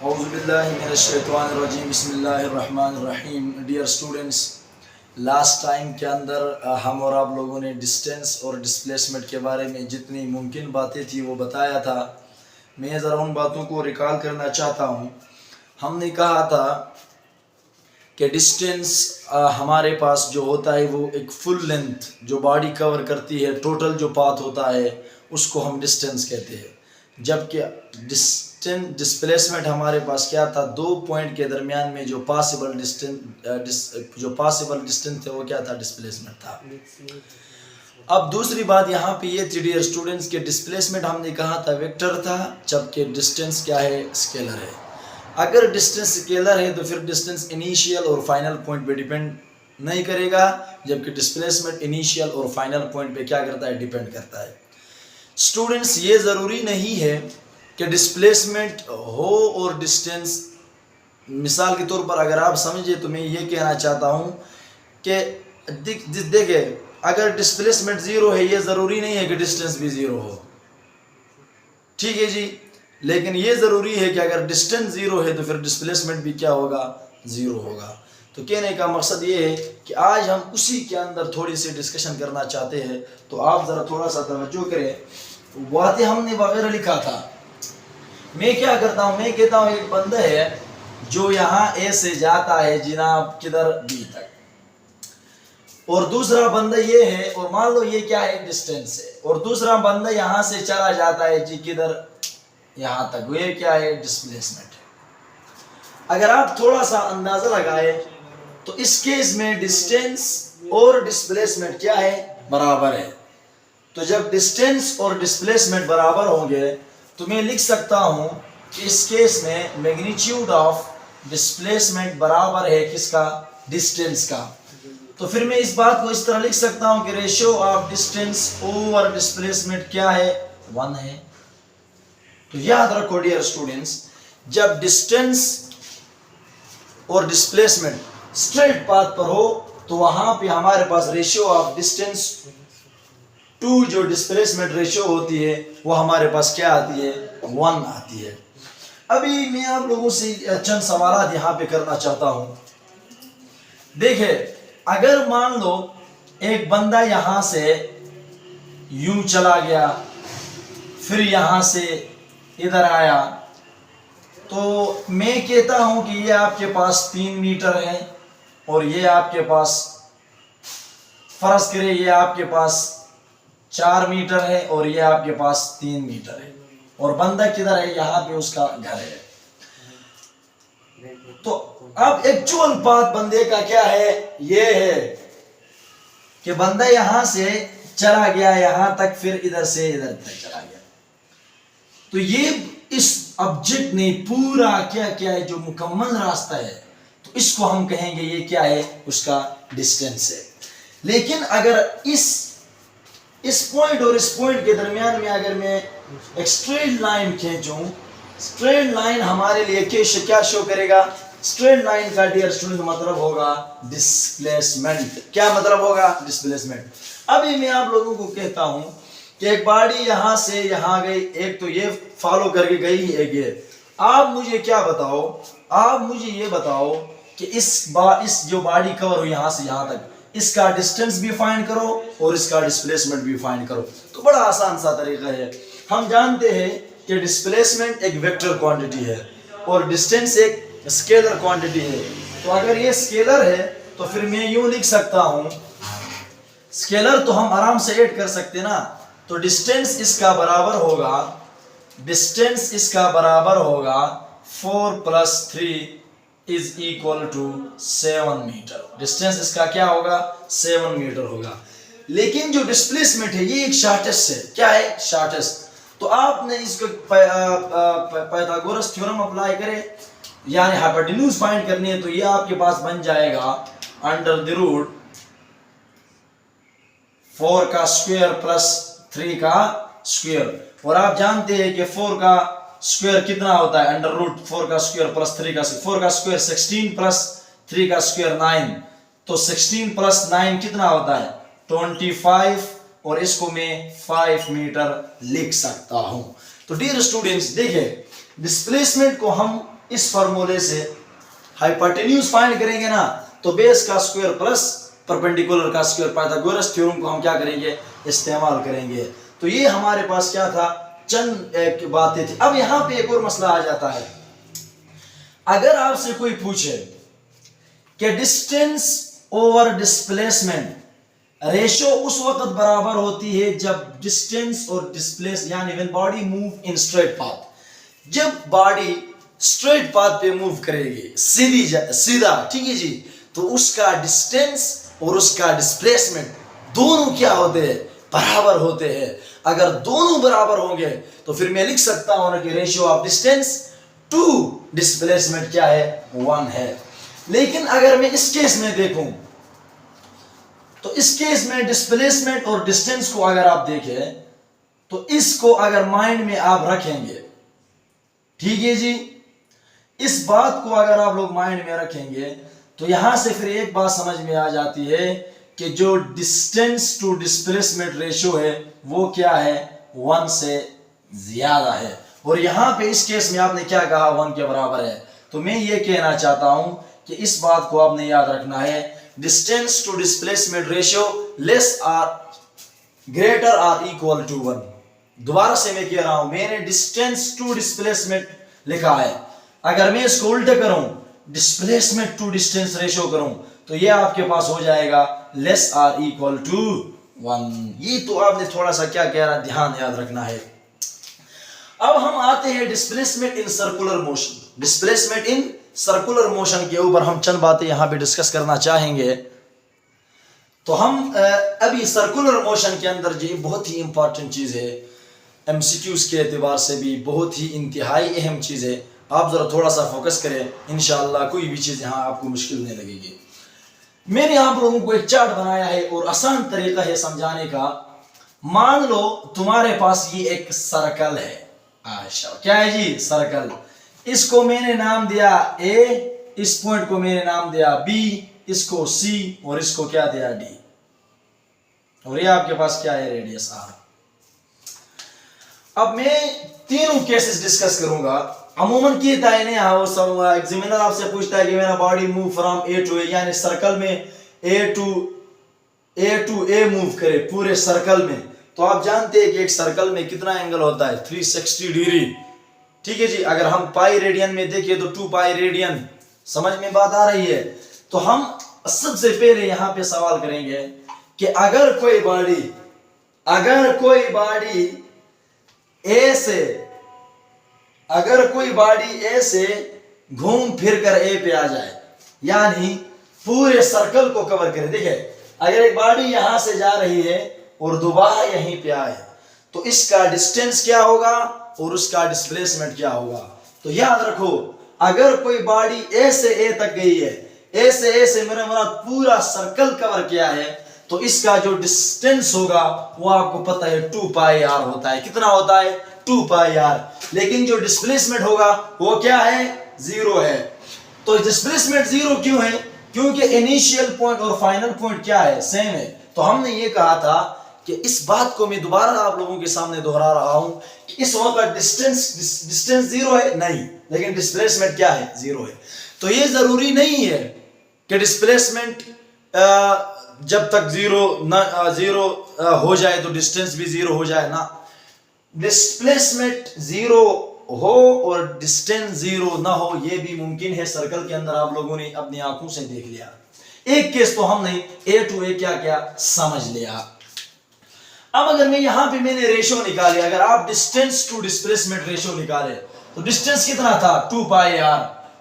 औज़ुबिल्लाहिमिनश्शैतानिर्रजीम बिस्मिल्लाहिर्रहमानिर्रहीम। Dear students, last time के अंदर हम और आप लोगों ने डिस्टेंस और डिस्प्लेसमेंट के बारे में जितनी मुमकिन बातें थी वो बताया था। मैं ज़रा उन बातों को रिकॉल करना चाहता हूँ। हमने कहा था कि डिस्टेंस हमारे पास जो होता है वो एक फुल लेंथ जो बॉडी कवर करती है, टोटल जो पाथ होता है उसको हम डिस्टेंस कहते हैं। जबकि डिस्प्लेसमेंट हमारे पास क्या था, दो पॉइंट के दरमियान में जो पॉसिबल डिस्टेंस थे वो क्या था, डिस्प्लेसमेंट था। अब दूसरी बात यहाँ पे ये थी डियर स्टूडेंट्स के डिस्प्लेसमेंट हमने कहा था वेक्टर था, जबकि डिस्टेंस क्या है, स्केलर है। अगर डिस्टेंस स्केलर है तो फिर डिस्टेंस इनिशियल और फाइनल पॉइंट पे डिपेंड नहीं करेगा, जबकि डिस्प्लेसमेंट इनिशियल और फाइनल पॉइंट पे क्या करता है, डिपेंड करता है। स्टूडेंट्स, ये ज़रूरी नहीं है कि डिस्प्लेसमेंट हो और डिस्टेंस, मिसाल के तौर पर अगर आप समझे तो मैं ये कहना चाहता हूँ कि देखिए, अगर डिस्प्लेसमेंट ज़ीरो है ये ज़रूरी नहीं है कि डिस्टेंस भी ज़ीरो हो, ठीक है जी। लेकिन ये ज़रूरी है कि अगर डिस्टेंस ज़ीरो है तो फिर डिस्प्लेसमेंट भी क्या होगा, ज़ीरो होगा। तो कहने का मकसद ये है कि आज हम उसी के अंदर थोड़ी सी डिस्कशन करना चाहते हैं, तो आप ज़रा थोड़ा सा तवज्जो करें। बातें हमने वगैरह लिखा था। मैं क्या करता हूँ, मैं कहता हूँ एक बंदा है जो यहाँ ए से जाता है जनाब किधर, बी तक, और दूसरा बंदा ये है, और मान लो ये क्या है, डिस्टेंस है, और दूसरा बंदा यहाँ से चला जाता है जी किधर, यहाँ तक, ये क्या है, डिस्प्लेसमेंट है। अगर आप थोड़ा सा अंदाजा लगाए तो इस केस में डिस्टेंस और डिस्प्लेसमेंट क्या है, बराबर है। तो जब डिस्टेंस और डिस्प्लेसमेंट बराबर होंगे तो मैं लिख सकता हूं कि इस केस में मैग्नीट्यूड ऑफ डिस्प्लेसमेंट बराबर है किसका, डिस्टेंस का। तो फिर मैं इस बात को इस तरह लिख सकता हूं कि ratio of distance over displacement क्या है, 1 है। तो याद रखो डियर स्टूडेंट्स, जब डिस्टेंस और डिस्प्लेसमेंट स्ट्रेट पाथ पर हो तो वहां पे हमारे पास रेशियो ऑफ डिस्टेंस टू जो डिस्प्लेसमेंट रेशियो होती है वो हमारे पास क्या आती है, 1 आती है। अभी मैं आप लोगों से चंद सवाल यहाँ पे करना चाहता हूँ। देखिए, अगर मान लो एक बंदा यहाँ से यूं चला गया, फिर यहाँ से इधर आया, तो मैं कहता हूँ कि ये आपके पास 3 मीटर है और ये आपके पास, फर्ज करें ये आपके पास 4 मीटर है और ये आपके पास 3 मीटर है, और बंदा किधर है, यहाँ पे उसका घर है। तो अब एक्चुअल पाथ बंदे का क्या है, ये है कि बंदा यहाँ से चला गया यहाँ तक, फिर इधर से इधर तक चला गया। तो ये इस ऑब्जेक्ट ने पूरा क्या क्या है, जो मुकम्मल रास्ता है, तो इसको हम कहेंगे ये क्या है, उसका डिस्टेंस है। लेकिन अगर इस पॉइंट और इस पॉइंट के दरमियान में अगर मैं एक स्ट्रेट लाइन खींचूं, स्ट्रेट लाइन हमारे लिए क्या शो करेगा, स्ट्रेट लाइन का डियर स्टूडेंट मतलब होगा डिस्प्लेसमेंट। क्या मतलब होगा, डिस्प्लेसमेंट। अभी मैं आप लोगों को कहता हूं कि एक बॉडी यहां से यहां गई, एक तो ये फॉलो करके गई, एक ये। आप मुझे क्या बताओ, आप मुझे ये बताओ कि इस जो बॉडी कवर हो यहां से यहां तक, इसका डिस्टेंस भी फाइंड करो और इसका डिस्प्लेसमेंट भी फाइंड करो। तो बड़ा आसान सा तरीका है। हम जानते हैं कि डिस्प्लेसमेंट एक वेक्टर क्वांटिटी है और डिस्टेंस एक स्केलर क्वांटिटी है। तो अगर ये स्केलर है तो फिर मैं यूं लिख सकता हूं, स्केलर तो हम आराम से ऐड कर सकते ना, तो डिस्टेंस इसका बराबर होगा, डिस्टेंस इसका बराबर होगा 4 + 3 is equal to 7 metre. Distance इसका क्या होगा, 7 मीटर होगा। लेकिन जो डिस्प्लेसमेंट है ये एक शॉर्टेस्ट है, क्या है, शॉर्टेस्ट। तो आपने इसको पाइथागोरस थ्योरम अप्लाई करें, यानी हाइपोटेन्यूज फाइंड करनी है, तो ये आपके पास बन जाएगा √4 का स्क्वायर प्लस 3 का स्क्वायर। और आप जानते हैं कि 4 का स्क्वायर कितना होता है, √4 का स्क्वायर प्लस 3 का स्क्वायर। 4 का स्क्वायर 16 प्लस 3 का स्क्वायर 9, तो 16 + 9 कितना होता है, 25, और इसको मैं 5 मीटर लिख सकता हूं। तो डियर स्टूडेंट्स, देखिए डिस्प्लेसमेंट को हम इस फॉर्मूले से हाइपोटेन्यूज फाइंड करेंगे ना, तो बेस का स्क्वायर प्लस परपेंडिकुलर का स्क्वायर, पाइथागोरस थ्योरम को हम क्या करेंगे, इस्तेमाल करेंगे। तो ये हमारे पास क्या था, चंद एक बातें थी। अब यहां पे एक और मसला आ जाता है, अगर आपसे कोई पूछे कि डिस्टेंस ओवर डिस्प्लेसमेंट रेशो उस वक्त बराबर होती है जब डिस्टेंस और डिस्प्लेस यानी when body move in straight path, जब बॉडी स्ट्रेट पाथ पे मूव करेगी सीधा, ठीक है जी, तो उसका डिस्टेंस और उसका डिस्प्लेसमेंट दोनों क्या होते हैं, बराबर होते हैं। अगर दोनों बराबर होंगे तो फिर मैं लिख सकता हूं ना कि ratio of distance to displacement क्या है, 1 है। लेकिन अगर मैं इस केस में देखूं तो इस केस में डिस्प्लेसमेंट और डिस्टेंस को अगर आप देखें तो इसको अगर माइंड में आप रखेंगे, ठीक है जी, इस बात को अगर आप लोग माइंड में रखेंगे तो यहां से फिर एक बात समझ में आ जाती है कि जो डिस्टेंस टू डिस्प्लेसमेंट रेशियो है वो क्या है, 1 से ज्यादा है। और यहां पे इस केस में आपने क्या कहा, 1 के बराबर है। तो मैं ये कहना चाहता हूं कि इस बात को आपने याद रखना है, distance to displacement ratio less or greater or equal to 1। दोबारा से मैं कह रहा हूं, मैंने डिस्टेंस टू डिस्प्लेसमेंट लिखा है, अगर मैं इसको उल्टे करूं डिस्प्लेसमेंट टू डिस्टेंस रेशियो करूं तो ये आपके पास हो जाएगा लेस आर इक्वल टू 1। ये तो आपने थोड़ा सा क्या कह रहा, ध्यान याद रखना है। अब हम आते हैं displacement in circular motion. Displacement in circular motion के ऊपर हम चंद बातें यहां पे डिस्कस करना चाहेंगे। तो हम अभी सर्कुलर मोशन के अंदर जो बहुत ही इंपॉर्टेंट चीज है, एमसीक्यूज के एतबार से भी बहुत ही इंतहाई अहम चीज है, आप जरा थोड़ा सा फोकस करें, इंशाअल्लाह कोई भी चीज यहां आपको मुश्किल नहीं लगेगी। मैंने आप लोगों को एक चार्ट बनाया है और आसान तरीका है समझाने का। मान लो तुम्हारे पास ये एक सर्कल है, अच्छा क्या है जी, सर्कल। इसको मैंने नाम दिया ए, इस पॉइंट को मैंने नाम दिया बी, इसको सी और इसको क्या दिया डी, और ये आपके पास क्या है, रेडियस आर। अब मैं तीनों केसेस डिस्कस करूंगा। अमूमन की तायने एग्जामिनर आपसे पूछता है कि मेरा body move from A to A, यानी सर्कल में ए टू ए मूव करे पूरे सर्कल में। तो आप जानते हैं कि एक सर्कल में कितना एंगल होता है, 360 डिग्री, ठीक है जी। अगर हम पाई रेडियन में देखिए तो 2 पाई रेडियन, समझ में बात आ रही है। तो हम सबसे पहले यहां पे सवाल करेंगे कि अगर कोई बॉडी ए से घूम फिर कर ए पे आ जाए, यानी पूरे सर्कल को कवर करे। देखिए अगर एक बॉडी यहां से जा रही है और दोबारा यहीं पे आए तो इसका डिस्टेंस क्या होगा और उसका डिस्प्लेसमेंट क्या होगा। तो याद रखो, अगर कोई बॉडी ए से ए तक गई है, ए से मेरा पूरा सर्कल कवर किया है, तो इसका जो डिस्टेंस होगा वो आपको पता है 2 पाई आर होता है। कितना होता है, 2 पाई आर। लेकिन जो डिस्प्लेसमेंट होगा वो क्या है, 0 है। तो डिस्प्लेसमेंट 0 क्यों है, क्योंकि इनिशियल पॉइंट और फाइनल पॉइंट क्या है, सेम है। तो हमने ये कहा था कि इस बात को मैं दोबारा आप लोगों के सामने दोहरा रहा हूं कि इस वक्त का डिस्टेंस 0 है नहीं, लेकिन डिस्प्लेसमेंट क्या है, 0 है। तो ये जरूरी नहीं है कि डिस्प्लेसमेंट जब तक 0 हो जाए तो डिस्टेंस भी 0 हो जाए ना। डिस्प्लेसमेंट 0 हो और डिस्टेंस 0 ना हो, ये भी मुमकिन है। सर्कल के अंदर आप लोगों ने अपनी आंखों से देख लिया। एक केस तो हमने ए टू ए क्या समझ लिया। अब अगर मैं यहां पे मैंने रेशियो निकाले, अगर आप डिस्टेंस टू डिस्प्लेसमेंट रेशियो निकाले तो डिस्टेंस कितना था, 2 पाई आर,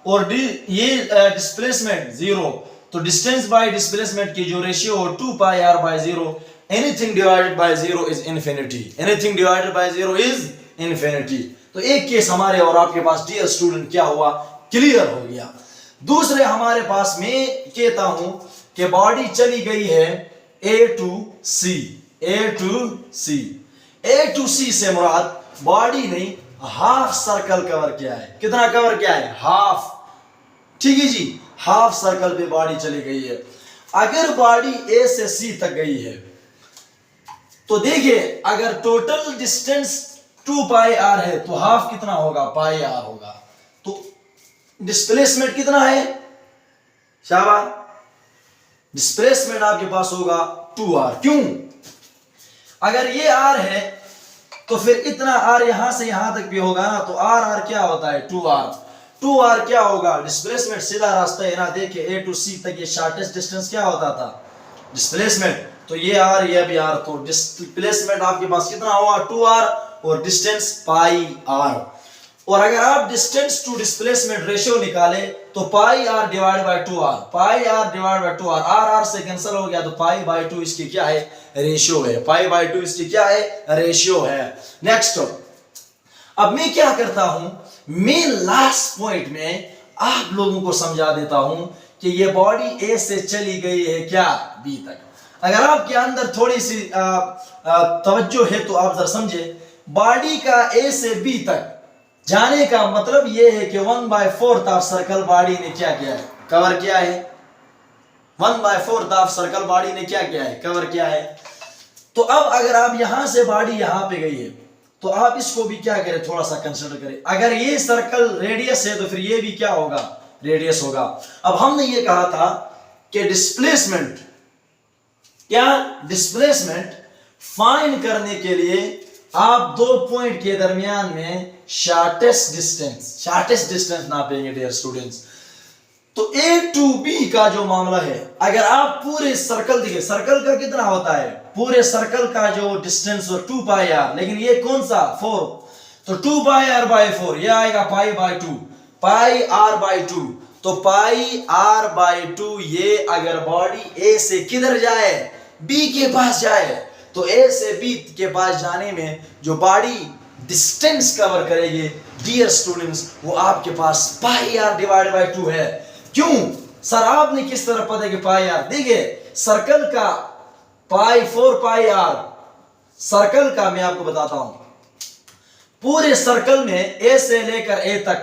और ये डिस्प्लेसमेंट 0, तो डिस्टेंस बाय डिस्प्लेसमेंट की जो रेशियो हो 2 pi r by 0, anything divided by 0 is infinity, anything divided by 0 is infinity. तो एक केस हमारे और आपके पास डियर स्टूडेंट क्या हुआ, क्लियर हो गया। दूसरे हमारे पास मैं कहता हूं कि बॉडी चली गई है ए टू सी, ए टू सी से मुराद बॉडी ने हाफ सर्कल कवर किया है। कितना कवर किया है, हाफ, ठीक है जी, हाफ सर्कल पे बॉडी चली गई है। अगर बॉडी ए से सी तक गई है तो देखिए अगर टोटल डिस्टेंस 2 पाई आर है तो हाफ कितना होगा, पाई आर होगा। तो डिस्प्लेसमेंट कितना है? शाबाश, डिस्प्लेसमेंट आपके पास होगा 2r। क्यों? अगर ये r है तो फिर इतना r यहां से यहां तक भी होगा ना, तो r क्या होता है? 2r क्या होगा? डिस्प्लेसमेंट सीधा रास्ता है ना, देखिए a to c तक ये शॉर्टेस्ट डिस्टेंस क्या होता था? डिस्प्लेसमेंट। तो ये r ये भी r, तो डिस्प्लेसमेंट आपके पास कितना हुआ? 2r और डिस्टेंस पाई r। और अगर आप डिस्टेंस टू डिस्प्लेसमेंट रेशियो निकाले तो पाई r divide by 2r, pi r divide by 2r, r से कैंसिल हो गया तो पाई बाय 2 इसकी क्या है? रेशियो है। पाई बाय 2 इसकी क्या है? रेशियो है। नेक्स्ट, अब मैं क्या करता हूं, मैं लास्ट पॉइंट में आप लोगों को समझा देता हूं कि ये बॉडी ए से चली गई है क्या? बी तक। अगर आपके अंदर थोड़ी सी तवज्जो है तो आप जरा समझे, बॉडी का ए से बी तक जाने का मतलब यह है कि 1/4 ऑफ सर्कल बॉडी ने क्या किया है? कवर किया है। 1/4 ऑफ सर्कल बॉडी ने क्या किया है? कवर किया है। तो अब अगर आप यहां से बॉडी यहां पे गई है तो आप इसको भी क्या करें? थोड़ा सा कंसिडर करें। अगर ये सर्कल रेडियस है तो फिर ये भी क्या होगा? रेडियस होगा। अब हमने ये कहा था कि डिस्प्लेसमेंट फाइंड करने के लिए आप दो पॉइंट के दरमियान में शॉर्टेस्ट डिस्टेंस नापेंगे डियर स्टूडेंट्स। तो A to B का जो मामला है, अगर आप पूरे सर्कल देखिए, सर्कल का कितना होता है? पूरे सर्कल का जो डिस्टेंस हो 2 पाई r, लेकिन ये कौन सा? 4, तो 2 पाई r बाय 4, ये आएगा pi by 2, pi r by 2। तो पाई r बाय 2 ये अगर बॉडी A से किधर जाए? B के पास जाए, तो A से B के पास जाने में जो बॉडी डिस्टेंस कवर करेगी डियर स्टूडेंट्स, वो आपके पास पाई r डिवाइड बाय 2 है। क्यों सर, आपने किस तरह पता है कि पाई r? देखिए सर्कल का पाई 4 पाई r, सर्कल का मैं आपको बताता हूं, पूरे सर्कल में A से लेकर A तक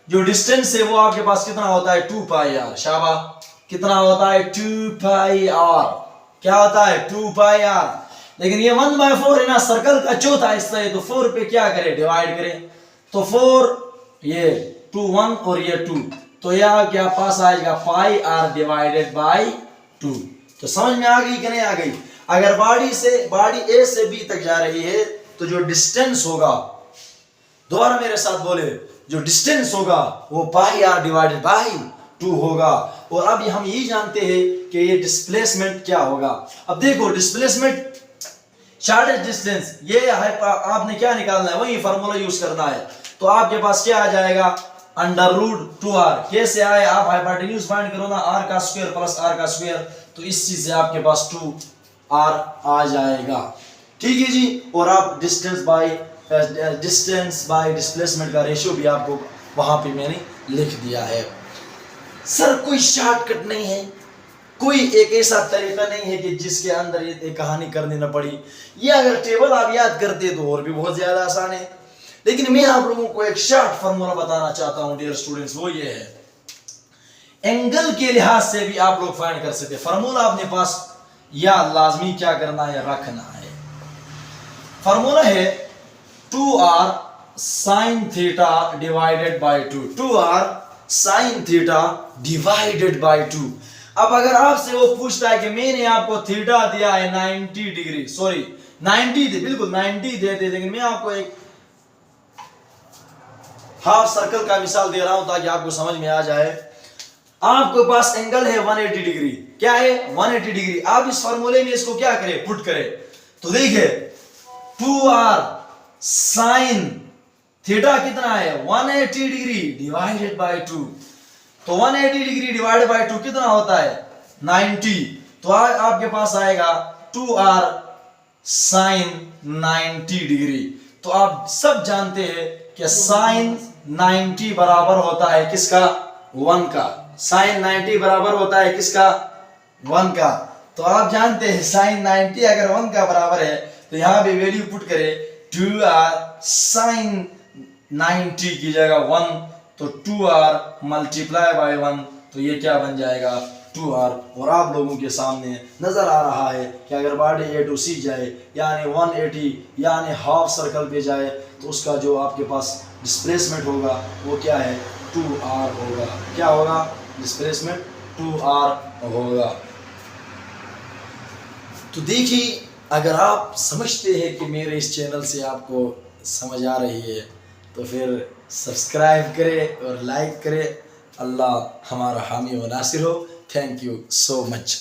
जो डिस्टेंस है वो आपके पास कितना होता है? 2 पाई r। शाबाश, कितना होता है? 2 पाई r। क्या होता है? 2 पाई r। लेकिन ये 1/4 है ना, सर्कल का चौथा हिस्सा है, तो 4 पे क्या करें? डिवाइड करें। तो 4 ये 2 1 और ये 2, तो यह क्या पास आएगा? पाई r डिवाइडेड बाय 2। तो समझ में आ गई कि नहीं आ गई? अगर बॉडी A से B तक जा रही है तो जो डिस्टेंस होगा, दोबारा मेरे साथ बोले, जो डिस्टेंस होगा वो पाई r डिवाइडेड बाय 2 होगा। और अब हम यही जानते हैं कि ये डिस्प्लेसमेंट क्या होगा। अब देखो डिस्प्लेसमेंट शॉर्टेस्ट डिस्टेंस, ये है, आपने क्या निकालना है? वही फार्मूला यूज करना है। तो आपके पास क्या आ जाएगा? √2r। कैसे आए? आप हाइपोटेन्यूज फाइंड करो ना, r का स्क्वायर प्लस r का स्क्वायर, तो इस चीज से आपके पास 2r आ जाएगा। ठीक है जी। और आप डिस्टेंस बाय डिस्प्लेसमेंट का रेशियो भी आपको वहां पे मैंने लिख दिया है। सर कोई शॉर्टकट नहीं है, कोई एक ऐसा तरीका नहीं है कि जिसके अंदर ये कहानी करनी न पड़ी। ये अगर टेबल आप याद करते तो और भी बहुत ज्यादा आसान है, लेकिन मैं आप लोगों को एक शॉर्ट फार्मूला बताना चाहता हूं डियर स्टूडेंट्स। वो ये है, एंगल के लिहाज से भी आप लोग फाइंड कर सकते। फार्मूला अपने पास या लाजमी क्या करना है? रखना है। फार्मूला है 2r sin theta divided by 2, 2r sin theta divided by 2। अब अगर आपसे वो पूछता है कि मैंने आपको थीटा दिया है 90 डिग्री, सॉरी 90 दे, बिल्कुल 90 देते, लेकिन मैं आपको एक हाफ सर्कल का मिसाल दे रहा हूं ताकि आपको समझ में आ जाए। आपके पास एंगल है 180 डिग्री, क्या है? 180 डिग्री। आप इस फार्मूले में इसको क्या करें? पुट करें। तो देखिए 2r sin थीटा कितना है? 180 डिग्री डिवाइडेड बाय 2। तो 180 डिग्री डिवाइडेड बाय 2 कितना होता है? 90। तो आपके पास आएगा 2r sin 90 डिग्री। तो आप सब जानते हैं कि sin 90 बराबर होता है किसका? 1 का। sin 90 बराबर होता है किसका? 1 का। तो आप जानते हैं sin 90 अगर 1 का बराबर है तो यहां पे वैल्यू पुट करें 2r sin 90 की जगह 1, तो 2r मल्टीप्लाई बाय 1, तो ये क्या बन जाएगा? 2r। और आप लोगों के सामने नजर आ रहा है कि अगर बॉडी A to C जाए यानी 180 यानी हाफ सर्कल पे जाए तो उसका जो आपके पास डिस्प्लेसमेंट होगा वो क्या है? 2r होगा। क्या होगा? डिस्प्लेसमेंट 2r होगा। तो देखिए, अगर आप समझते हैं कि मेरे इस चैनल से आपको समझ आ रही है तो फिर सब्सक्राइब करें और लाइक करें। अल्लाह हमारा हामी व नासिर हो। Thank you so much.